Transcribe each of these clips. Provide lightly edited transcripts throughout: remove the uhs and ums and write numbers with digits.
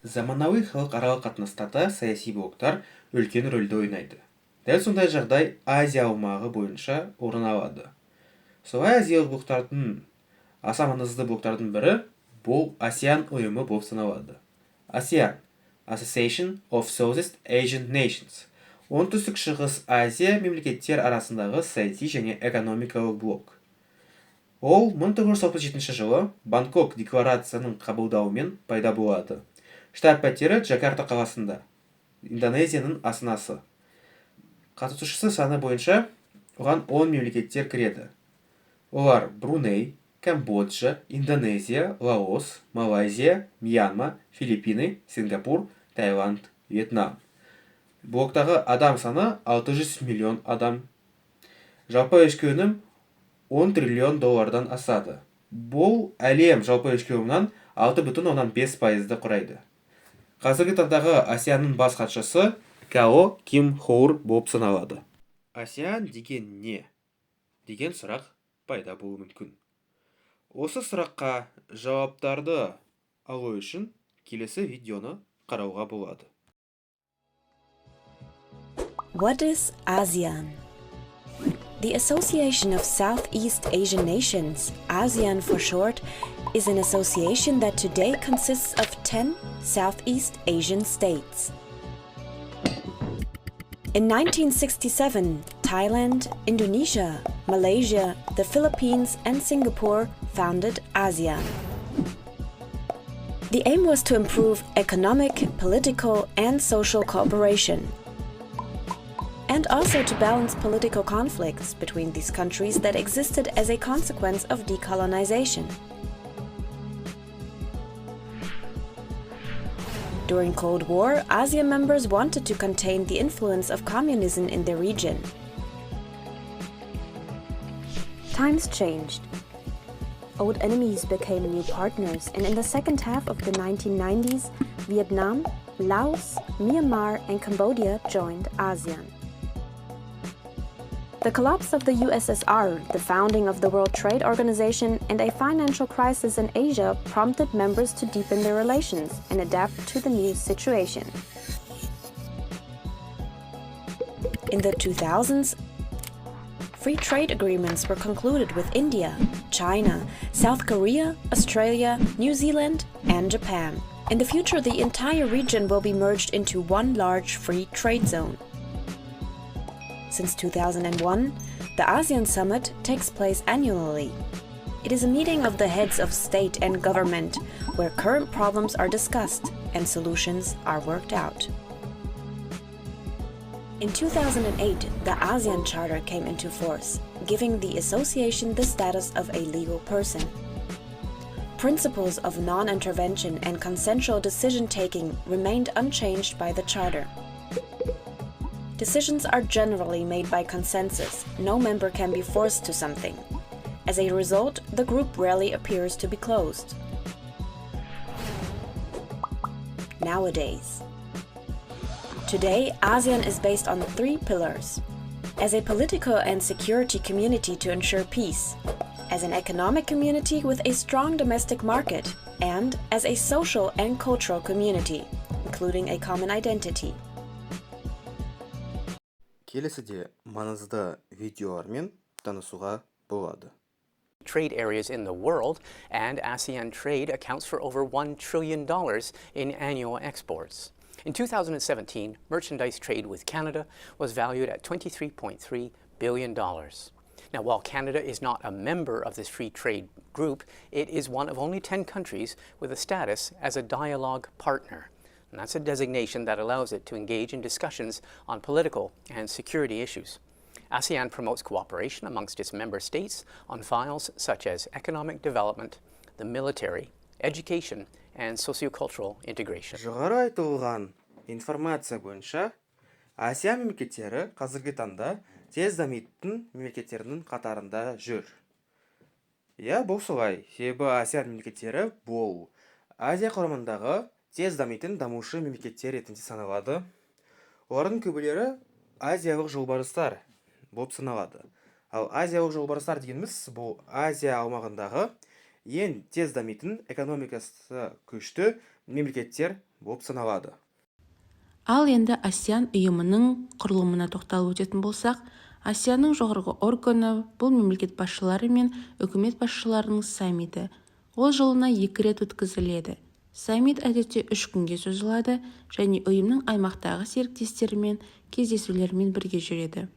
Заманауи халықаралық қатынастарда саяси блоктар үлкен рөлді ойнайды. Дәл сондай жағдай Азия аумағы бойынша орын алады. Солай азиялық блоктардың аса маңызды блоктардың бірі бұл Асеан ұйымы болып саналады. Асеан Association of Southeast Asian Nations. Оңтүстік шығыс Азия мемлекеттер арасындағы саяси және экономикалық блок. Ол 1967 жылы Бангкок декларацияның қабылдауымен пайда болады. Штаб-пәтері Джакарта қаласында, Индонезияның астанасы. Қатысушысы саны бойынша оған 10 мемлекеттер кіреді. Олар Бруней, Камбоджа, Индонезия, Лаос, Малайзия, Мьянма, Филиппины, Сингапур, Таиланд, Вьетнам. Блоктағы адам саны 600 миллион адам. Жалпы ішкі өнім 10 триллион доллардан асады. Бұл әлем жалпы ішкі өнімнен 6,5% құрайды. Қазіргі таңдағы Асеанның бас хатшысы Као Ким Хоур болып саналады. Асеан деген не? Деген сұрақ пайда болуы мүмкін. Осы сұраққа жауаптарды алу үшін келесі видеоны қарауға болады. What is ASEAN? The Association of Southeast Asian Nations, ASEAN for short, is an association that today consists of 10 Southeast Asian states. In 1967, Thailand, Indonesia, Malaysia, the Philippines and Singapore founded ASEAN. The aim was to improve economic, political and social cooperation, and also to balance political conflicts between these countries that existed as a consequence of decolonization. During Cold War, ASEAN members wanted to contain the influence of communism in their region. Times changed. Old enemies became new partners, and in the second half of the 1990s, Vietnam, Laos, Myanmar and Cambodia joined ASEAN. The collapse of the USSR, the founding of the World Trade Organization, and a financial crisis in Asia prompted members to deepen their relations and adapt to the new situation. In the 2000s, free trade agreements were concluded with India, China, South Korea, Australia, New Zealand, and Japan. In the future, the entire region will be merged into one large free trade zone. Since 2001, the ASEAN Summit takes place annually. It is a meeting of the heads of state and government where current problems are discussed and solutions are worked out. In 2008, the ASEAN Charter came into force, giving the association the status of a legal person. Principles of non-intervention and consensual decision-taking remained unchanged by the Charter. Decisions are generally made by consensus. No member can be forced to something. As a result, the group rarely appears to be closed. Nowadays. Today, ASEAN is based on 3 pillars. As a political and security community to ensure peace, as an economic community with a strong domestic market, and as a social and cultural community, including a common identity. Келесіде маңызды видеолармен танысуға болады. Trade areas in the world, and ASEAN trade accounts for over $1 trillion in annual exports. In 2017, merchandise trade with Canada was valued at $23.3 billion. Now, while Canada is not a member of this free trade group, it is one of only 10 countries with a status as a dialogue partner. And that's a designation that allows it to engage in discussions on political and security issues. ASEAN promotes cooperation amongst its member states on files such as economic development, the military, education, and sociocultural integration. Жоғары айтылған информация бойынша, Асия мемлекеттері қазіргі таңда тез дамитын мемлекеттерінің қатарында жүр. Бұл солай, себебі Асия мемлекеттері бұл Азия құрамындағы тез дамитын дамушы мемлекеттер ретінде саналады. Олардың көбілері азиялық жолбарыстар болып саналады. Ал азиялық жолбарыстар дегеніміз бұл Азия аумағындағы ең тез дамитын экономикасы күшті мемлекеттер болып саналады. Ал енді Асеан ұйымының құрылымына тоқталып өтетін болсақ, Асеанның жоғарғы органы бұл мемлекет басшылары мен үкімет басшыларының саммиті. Ол жылына 2 рет өткізіледі. Саммит әдетте 3 күнге созылады және ұйымның аймақтағы серіктестерімен кездесулермен бірге жүреді.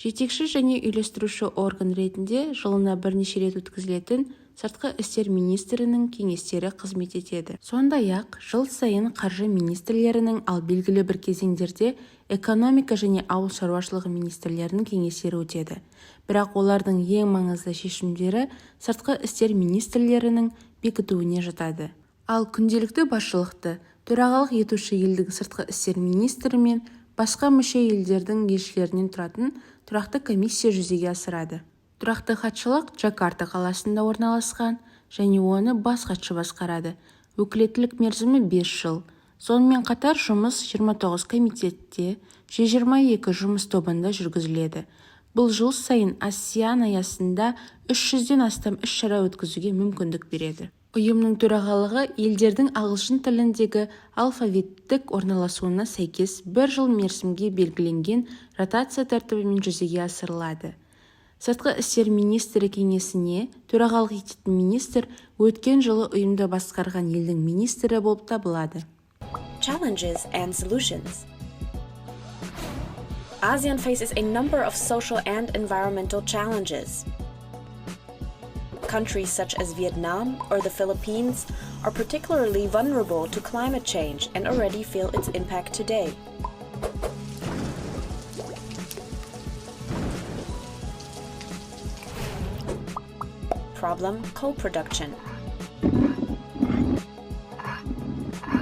Жетекші және үйлестіруші орган ретінде жылына бірнеше рет өткізілетін сыртқы істер министрінің кеңестері қызмет етеді. Сондай-ақ жыл сайын қаржы министрлерінің, ал белгілі бір кезеңдерде экономика және ауыл шаруашылығы министрлерінің кеңестері өтеді. Бірақ олардың ең маңызды шешімдері сыртқы істер министрлерінің бекітуіне жатады. Ал күнделікті басшылықты төрағалық етуші елдің сыртқы істер министрі мен басқа мүше елдердің елшілерінен тұратын тұрақты комиссия жүзеге асырады. Тұрақты хатшылық Джакарта қаласында орналасқан және оны бас хатшы басқарады. Өкілеттілік мерзімі 5 жыл. Сонымен қатар жұмыс 29 комитетте, 122 жұмыс тобында жүргізіледі. Бұл жыл сайын Асеан аясында 300-ден астам іс-шара өткізуге мүмкіндік береді. Ұйымның төрағалығы елдердің ағылшын тіліндегі алфавиттік орналасуына сәйкес 1 жыл мерзімге белгіленген ротация тәртібімен жүзеге асырылады. Сыртқы істер министрі кеңесіне төрағалық ететін министр өткен жылы ұйымды басқарған елдің министрі болып табылады. Challenges and solutions. ASEAN faces a number of social and environmental challenges. Countries such as Vietnam or the Philippines are particularly vulnerable to climate change and already feel its impact today. Problem: co-production.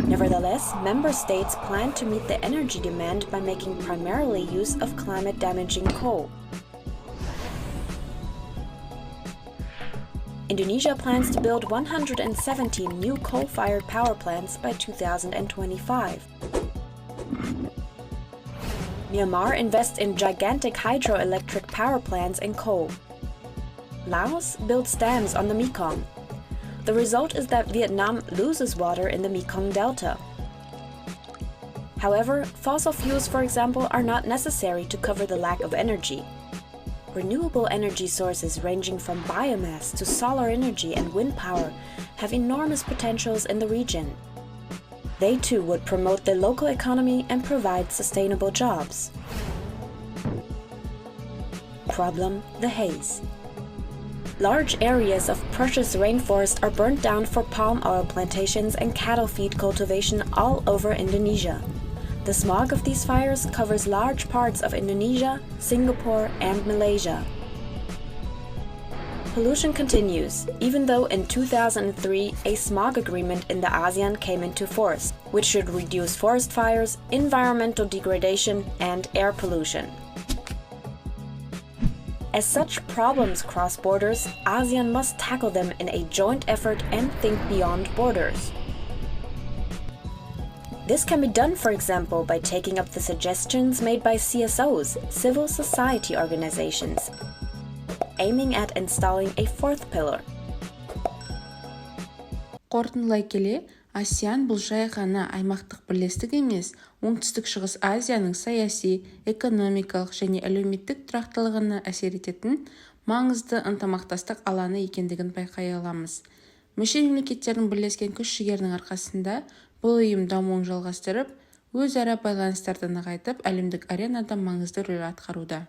Nevertheless, member states plan to meet the energy demand by making primarily use of climate-damaging coal. Indonesia plans to build 117 new coal-fired power plants by 2025. Myanmar invests in gigantic hydroelectric power plants and coal. Laos builds dams on the Mekong. The result is that Vietnam loses water in the Mekong Delta. However, fossil fuels, for example, are not necessary to cover the lack of energy. Renewable energy sources ranging from biomass to solar energy and wind power have enormous potentials in the region. They too would promote the local economy and provide sustainable jobs. Problem: the haze. Large areas of precious rainforest are burnt down for palm oil plantations and cattle feed cultivation all over Indonesia. The smog of these fires covers large parts of Indonesia, Singapore, and Malaysia. Pollution continues, even though in 2003 a smog agreement in the ASEAN came into force, which should reduce forest fires, environmental degradation, and air pollution. As such problems cross borders, ASEAN must tackle them in a joint effort and think beyond borders. This can be done, for example, by taking up the suggestions made by CSOs, civil society organizations, aiming at installing a fourth pillar. Қорытындылай келе, Асеан бұл жай ғана аймақтық бірлестік емес, оңтүстік-шығыс Азияның саяси, экономикалық және әлеуметтік тұрақтылығына әсер ететін маңызды ынтымақтастық алаңы екендігін байқай аламыз. Мүше мемлекеттердің бірлескен күш-жігерінің арқасында бұл ұйым дамуын жалғастырып, өзара байланыстарды нығайтып, әлемдік аренада маңызды рөл атқаруда.